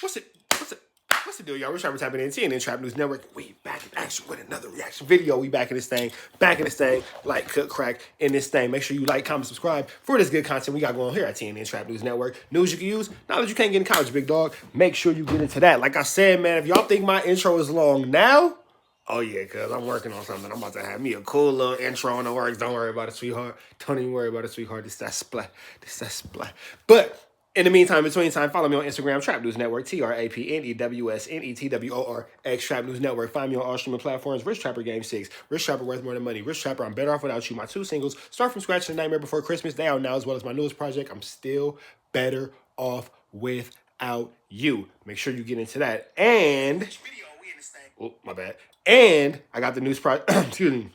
What's it? What's the deal, y'all? We're trying to tap in TNN Trap News Network. We back in action with another reaction video. We back in this thing. Like, cook, crack in this thing. Make sure you like, comment, subscribe for this good content we got going on here at TNN Trap News Network. News you can use, knowledge you can't get in college, big dog. Make sure you get into that. Like I said, man, if y'all think my intro is long now, oh yeah, cuz I'm working on something. I'm about to have me a cool little intro in the works. Don't worry about it, sweetheart. Don't even worry about it, sweetheart. This that splat. But in the meantime, between time, follow me on Instagram, Trap News Network, TRAPNEWSNETWORX, Trap News Network. Find me on all streaming platforms, Rich Trapper Game 6, Rich Trapper Worth More Than Money, Rich Trapper, I'm Better Off Without You, my 2 singles, Start From Scratch and Nightmare Before Christmas, they out now, as well as my newest project, I'm Still Better Off Without You. Make sure you get into that. And, oh, my bad. And I got the news excuse me,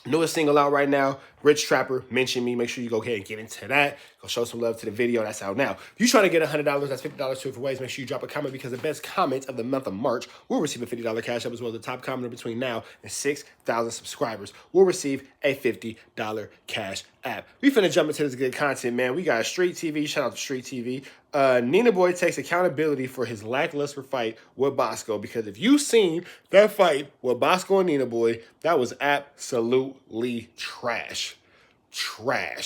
newest single out right now, Rich Trapper, Mention Me. Make sure you go ahead and get into that. Go show some love to the video. That's out now. If you're trying to get $100, that's $50 two different ways. Make sure you drop a comment because the best comment of the month of March will receive a $50 cash up, as well as the top commenter between now and 6,000 subscribers will receive a $50 cash app. We finna jump into this good content, man. We got Street TV. Shout out to Street TV. Nina Boy takes accountability for his lackluster fight with Boskoe, because if you seen that fight with Boskoe and Nina Boy, that was absolutely trash.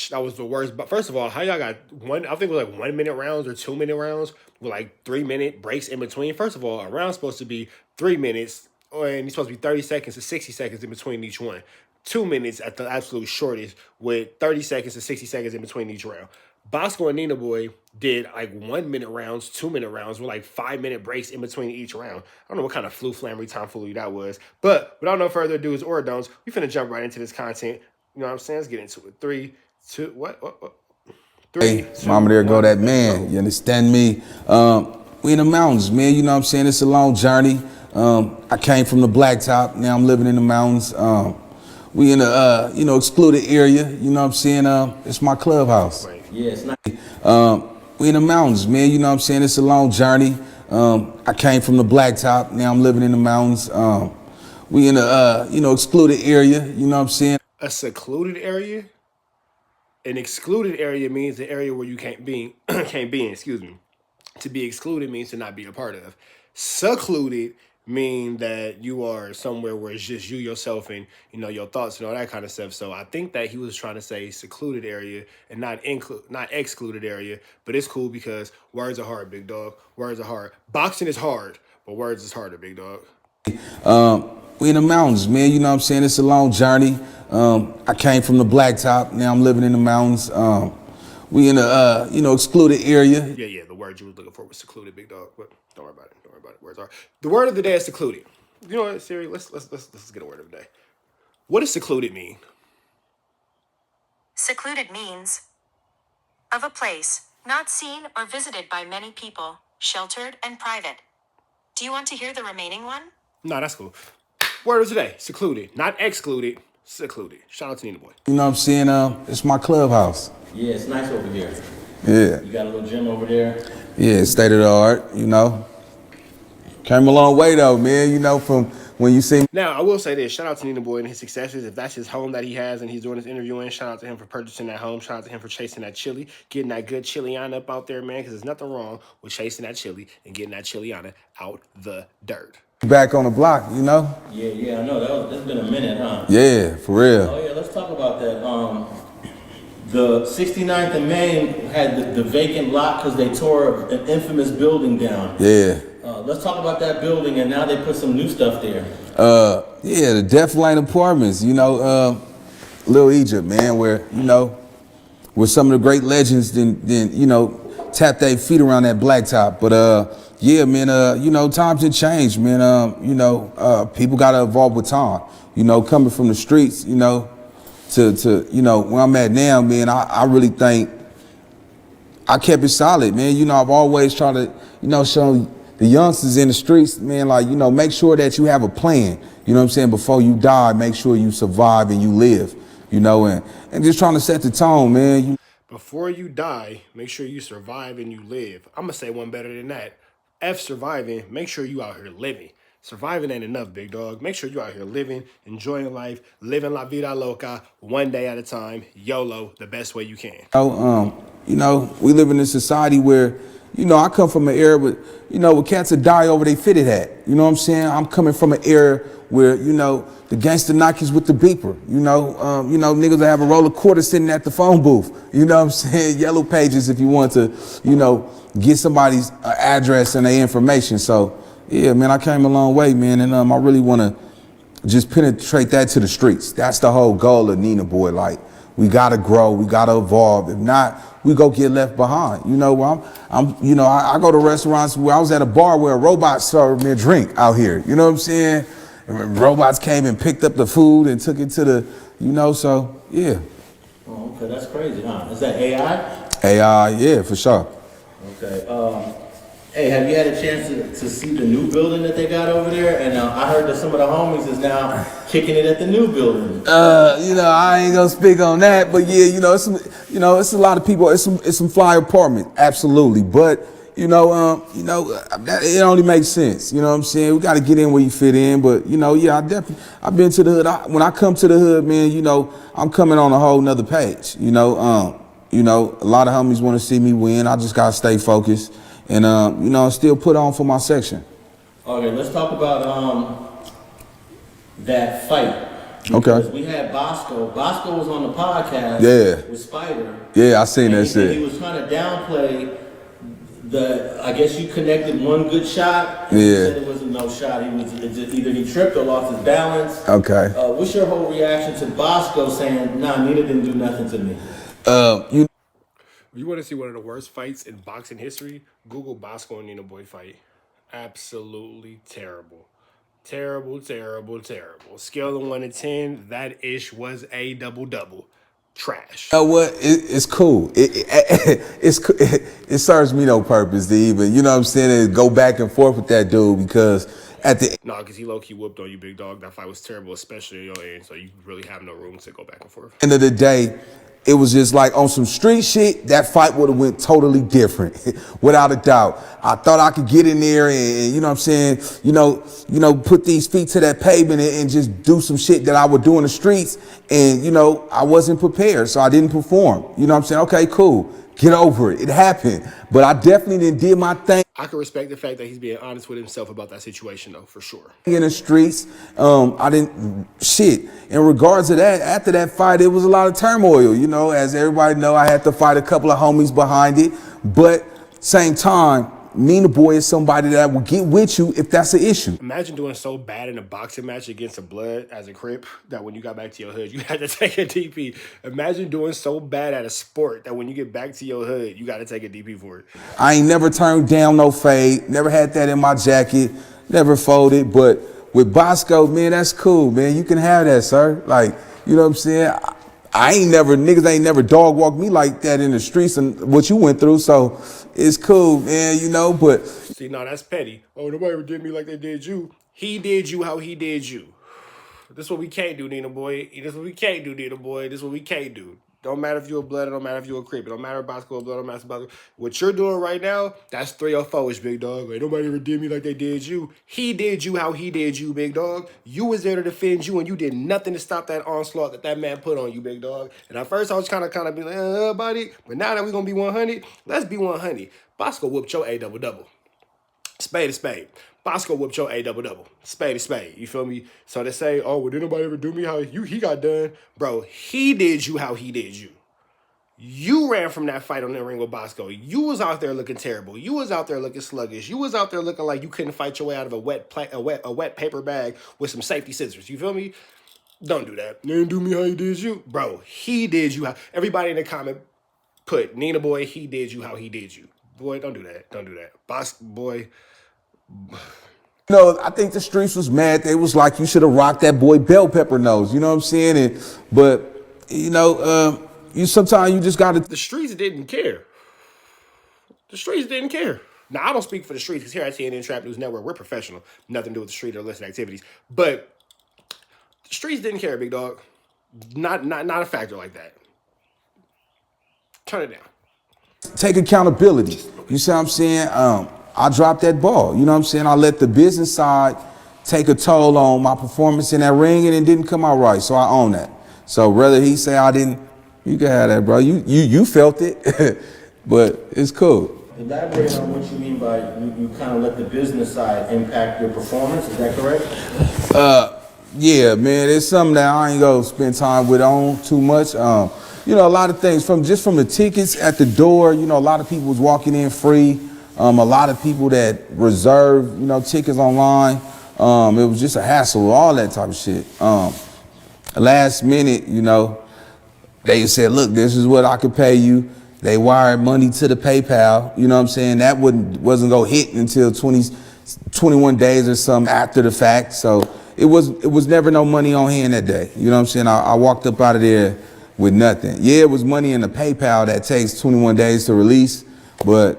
That was the worst. But first of all, how y'all got one? I think it was like 1 minute rounds or 2 minute rounds with like 3 minute breaks in between. First of all, a round's supposed to be 3 minutes, and it's supposed to be 30 seconds to 60 seconds in between each one. 2 minutes at the absolute shortest, with 30 seconds to 60 seconds in between each round. Boskoe and Nina Boy did like 1 minute rounds, 2 minute rounds with like 5 minute breaks in between each round. I don't know what kind of flammery tomfoolery that was. But without no further ado or don'ts, we finna jump right into this content. You know what I'm saying? Let's get into it. 3, 2, what? 3, Hey, 2, mama, there go 1, that man. You understand me? We in the mountains, man. You know what I'm saying? It's a long journey. I came from the blacktop. Now I'm living in the mountains. We in a excluded area. You know what I'm saying? It's my clubhouse. Right. Yeah, it's not. We in the mountains, man. You know what I'm saying? It's a long journey. I came from the blacktop. Now I'm living in the mountains. We in a excluded area. You know what I'm saying? A secluded area? An excluded area means the area where you can't be in, excuse me. To be excluded means to not be a part of. Secluded mean that you are somewhere where it's just you, yourself, and your thoughts and all that kind of stuff. So I think that he was trying to say secluded area and not excluded area. But it's cool because words are hard, big dog. Words are hard. Boxing is hard, but words is harder, big dog. We in the mountains, man. You know what I'm saying? It's a long journey. I came from the blacktop. Now I'm living in the mountains. We in a excluded area. Yeah. The word you were looking for was secluded, big dog. But don't worry about it. Don't worry about it. Words are. The word of the day is secluded. You know what, Siri? Let's get a word of the day. What does secluded mean? Secluded means of a place not seen or visited by many people, sheltered and private. Do you want to hear the remaining one? No, that's cool. Word of the day, secluded. Not excluded, secluded. Shout out to Nina Boy. You know what I'm saying? It's my clubhouse. Yeah, it's nice over here. Yeah. You got a little gym over there. Yeah, state of the art, Came a long way though, man, from when you see me. Now, I will say this. Shout out to Nina Boy and his successes. If that's his home that he has and he's doing his interview in, shout out to him for purchasing that home. Shout out to him for chasing that chili, getting that good chiliana up out there, man, because there's nothing wrong with chasing that chili and getting that chiliana out the dirt. Back on the block, Yeah, I know. That's been a minute, huh? Yeah, for real. Oh yeah, let's talk about that. The 69th and Main had the vacant lot because they tore an infamous building down. Yeah. Let's talk about that building, and now they put some new stuff there. Yeah, the Death Lane Apartments, Little Egypt, man, where, where some of the great legends then tap their feet around that blacktop. But yeah, man, times have changed, man. People gotta evolve with time. Coming from the streets, to where I'm at now, man, I really think I kept it solid, man. I've always tried to, show the youngsters in the streets, man, like, make sure that you have a plan. You know what I'm saying? Before you die, make sure you survive and you live, and just trying to set the tone, man. Before you die, make sure you survive and you live. I'm going to say one better than that. F surviving, make sure you out here living. Surviving ain't enough, big dog. Make sure you out here living, enjoying life, living la vida loca, one day at a time. YOLO, the best way you can. We live in a society where, you know, I come from an era with, you know, where cats would die over they fitted hat. You know what I'm saying? I'm coming from an era where, you know, the gangster Nikes with the beeper. You know, niggas that have a roll of quarters sitting at the phone booth. You know what I'm saying? Yellow pages if you want to, you know, get somebody's address and their information. So, yeah, man, I came a long way, man, and I really want to just penetrate that to the streets. That's the whole goal of Nina Boy. Like, we gotta grow, we gotta evolve. If not, we go get left behind. You know, I go to restaurants where I was at a bar where a robot served me a drink out here. You know what I'm saying? And robots came and picked up the food and took it to the, you know, so yeah. Oh, okay, that's crazy, huh? Is that AI? AI, yeah, for sure. Okay. Hey, have you had a chance to see the new building that they got over there? And I heard that some of the homies is now kicking it at the new building. You know, I ain't gonna speak on that, but yeah, it's a lot of people. It's some fly apartment, absolutely. But it only makes sense. You know what I'm saying? We got to get in where you fit in. But yeah, I've been to the hood. When I come to the hood, man, I'm coming on a whole nother page. A lot of homies want to see me win. I just gotta stay focused. And still put on for my section. Okay, let's talk about that fight. Because we had Boskoe. Boskoe was on the podcast with Spider. Yeah, I seen that shit. He was trying to downplay I guess you connected one good shot. And He said it wasn't no shot. Either he tripped or lost his balance. Okay. What's your whole reaction to Boskoe saying, nah, Nina didn't do nothing to me? If you want to see one of the worst fights in boxing history, Google Boskoe and Nina Boy fight. Absolutely terrible. Terrible, terrible, terrible. Scale of 1 to 10, that ish was a double-double. Trash. You know what? It's cool. It serves me no purpose to even, you know what I'm saying, go back and forth with that dude because because he low-key whooped on you, big dog. That fight was terrible, especially at your end, so you really have no room to go back and forth. End of the day, it was just like on some street shit, that fight would have went totally different, without a doubt. I thought I could get in there and you know what I'm saying, put these feet to that pavement and just do some shit that I would do in the streets. And, I wasn't prepared, so I didn't perform. You know what I'm saying? Okay, cool. Get over it. It happened. But I definitely didn't did my thing. I can respect the fact that he's being honest with himself about that situation, though, for sure. In the streets, I didn't shit. In regards to that, after that fight, it was a lot of turmoil. As everybody know, I had to fight a couple of homies behind it. But same time, Nina Boy is somebody that will get with you if that's an issue. Imagine doing so bad in a boxing match against a blood as a Crip that when you got back to your hood, you had to take a DP. Imagine doing so bad at a sport that when you get back to your hood, you got to take a DP for it. I ain't never turned down no fade, never had that in my jacket, never folded. But with Boskoe, man, that's cool, man. You can have that, sir. Like, you know what I'm saying? Niggas ain't never dog walked me like that in the streets and what you went through. So it's cool, man, but. See, no, that's petty. Oh, nobody ever did me like they did you. He did you how he did you. This is what we can't do, Nina Boy. This is what we can't do, Nina Boy. This is what we can't do. Don't matter if you're a blood, it don't matter if you're a Crip. It don't matter if Boskoe or blood, don't matter about what you're doing right now, that's 304-ish, big dog. Like, nobody ever did me like they did you. He did you how he did you, big dog. You was there to defend you, and you did nothing to stop that onslaught that man put on you, big dog. And at first, I was kind of be like, buddy. But now that we're going to be 100, let's be 100. Boskoe whooped your A double-double. Spade to spade. Boskoe whooped your A double-double. Spade to spade. You feel me? So they say, oh, well, did nobody ever do me how he got done? Bro, he did you how he did you. You ran from that fight on the ring with Boskoe. You was out there looking terrible. You was out there looking sluggish. You was out there looking like you couldn't fight your way out of a wet paper bag with some safety scissors. You feel me? Don't do that. They didn't do me how he did you. Bro, he did you how. Everybody in the comment put, Nina Boy, he did you how he did you. Boy, don't do that. Don't do that. Boy. I think the streets was mad. They was like, you should have rocked that boy bell pepper nose. You know what I'm saying? Sometimes you just got to. The streets didn't care. The streets didn't care. Now, I don't speak for the streets because here at TNN Trap News Network, we're professional. Nothing to do with the street or illicit activities. But the streets didn't care, big dog. Not a factor like that. Turn it down. Take accountability. You see what I'm saying? I dropped that ball. You know what I'm saying? I let the business side take a toll on my performance in that ring and it didn't come out right. So I own that. So whether he say I didn't, you can have that, bro. You felt it, but it's cool. Elaborate on what you mean by you kind of let the business side impact your performance. Is that correct? Yeah, man, it's something that I ain't gonna spend time with on too much. You know, a lot of things from the tickets at the door. You know, a lot of people was walking in free. A lot of people that reserved, you know, tickets online. It was just a hassle, all that type of shit. Last minute, you know, they said, look, this is what I could pay you. They wired money to the PayPal. You know what I'm saying? That wasn't gonna hit until 21 days or something after the fact. So it was never no money on hand that day. You know what I'm saying? I walked up out of there with nothing. Yeah, it was money in the PayPal that takes 21 days to release, but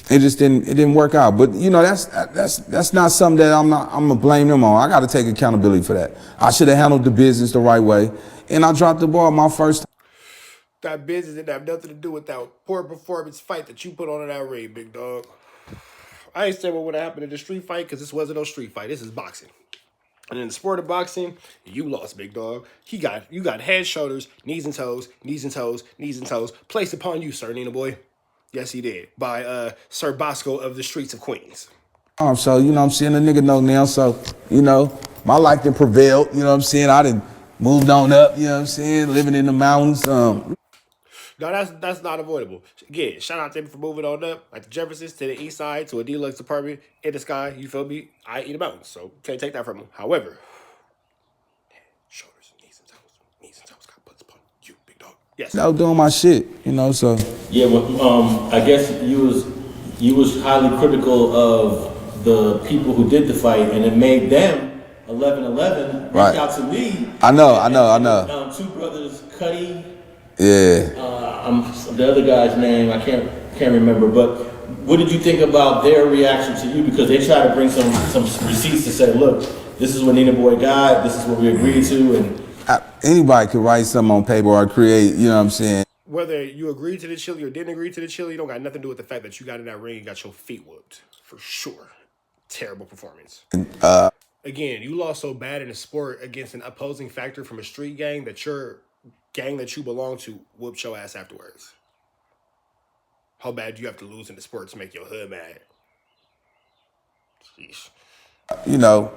it just didn't work out. But you know, that's not something that I'm gonna blame them on. I gotta take accountability for that. I should have handled the business the right way. And I dropped the ball my first. That business didn't have nothing to do with that poor performance fight that you put on in that ring, big dog. I ain't saying what would have happened in the street fight because this wasn't no street fight. This is boxing. And in the sport of boxing, you lost, big dog. You got head, shoulders, knees and toes, knees and toes, knees and toes placed upon you, sir, Nina boy. Yes, he did. By Sir Boskoe of the streets of Queens. So, you know what I'm saying? The nigga know now. So, you know, my life done prevailed. You know what I'm saying? I done moved on up, you know what I'm saying? Living in the mountains. No, that's not avoidable. Again, shout out to him for moving on up, like the Jeffersons to the east side to a deluxe apartment in the sky. You feel me? I eat the mountains, so can't take that from him. However, shoulders, knees and toes got put upon you, big dog. Yes. I was doing my shit, you know, so. Yeah, well, I guess you was highly critical of the people who did the fight, and it made them 11-11 reach Right. out to me. I know. Two brothers, Cuddy. Yeah. The other guy's name I can't remember, but what did you think about their reaction to you? Because they tried to bring some receipts to say, look, this is what Nina Boy got, this is what we agreed to, and Anybody could write something on paper or create, you know what I'm saying? Whether you agreed to the chili or didn't agree to the chili, don't got nothing to do with the fact that you got in that ring and got your feet whooped. For sure. Terrible performance. Again, you lost so bad in the sport against an opposing factor from a street gang that your gang that you belong to whooped your ass afterwards. How bad do you have to lose in the sport to make your hood mad? Sheesh. You know,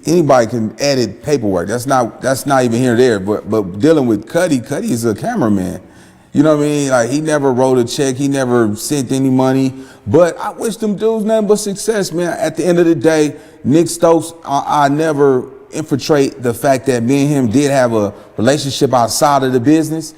anybody can edit paperwork. That's not even here or there. But dealing with Cuddy is a cameraman. You know what I mean? Like, he never wrote a check, he never sent any money. But I wish them dudes nothing but success, man. At the end of the day, Nick Stokes, I never infiltrate the fact that me and him did have a relationship outside of the business.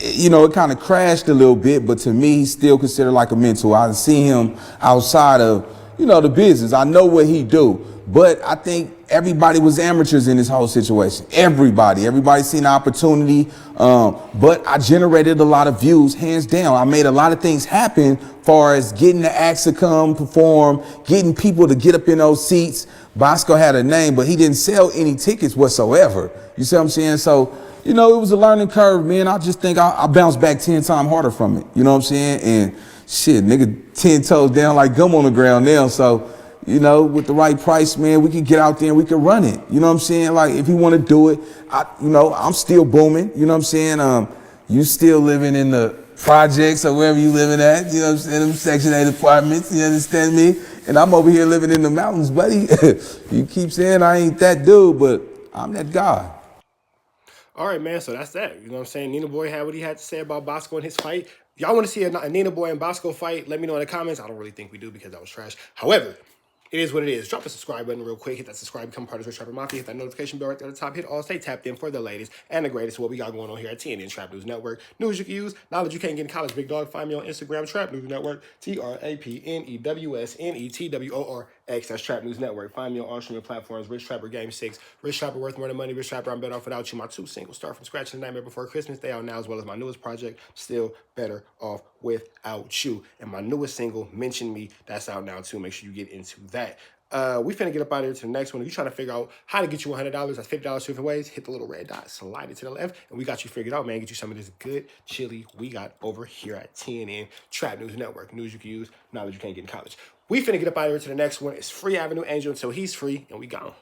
You know, it kind of crashed a little bit, but to me, he's still considered like a mentor. I see him outside of, you know, the business. I know what he do, but I think everybody was amateurs in this whole situation. Everybody seen the opportunity, but I generated a lot of views, hands down. I made a lot of things happen far as getting the acts to come perform, getting people to get up in those seats. Boskoe had a name, but he didn't sell any tickets whatsoever. You see what I'm saying? So, you know, it was a learning curve, man. I just think I bounced back 10 times harder from it. You know what I'm saying? And shit, nigga, 10 toes down like gum on the ground now. So, you know, with the right price, man, we can get out there and we can run it. You know what I'm saying? Like, if you want to do it, I'm still booming. You know what I'm saying? You still living in the projects or wherever you living at. You know what I'm saying? Them Section 8 apartments. You understand me? And I'm over here living in the mountains, buddy. You keep saying I ain't that dude, but I'm that guy. All right, man, so that's that. You know what I'm saying? Nina Boy had what he had to say about Boskoe and his fight. Y'all want to see a Nina Boy and Boskoe fight? Let me know in the comments. I don't really think we do because that was trash. However, it is what it is. Drop the subscribe button real quick. Hit that subscribe, become part of the Rich Trapper Mafia. Hit that notification bell right there at the top. Hit all, stay tapped in for the latest and the greatest. What we got going on here at TNN Trap News Network. News you can use, knowledge you can't get in college. Big dog, find me on Instagram, Trap News Network. TrapNewsNetwork. That's Trap News Network. Find me on all streaming platforms. Rich Trapper Game 6. Rich Trapper Worth More Than Money. Rich Trapper I'm Better Off Without You. My 2 singles, Start From Scratch and Nightmare Before Christmas. They out now, as well as my newest project, Still Better Off Without You. And my newest single, Mention Me, that's out now too. Make sure you get into that. We finna get up out of here to the next one. If you're trying to figure out how to get you $100, that's $50 2 different ways. Hit the little red dot, slide it to the left, and we got you figured out, man. Get you some of this good chili we got over here at TNN Trap News Network. News you can use, knowledge you can't get in college. We finna get up out of here to the next one. It's Free Avenue Angel until he's free, and we gone.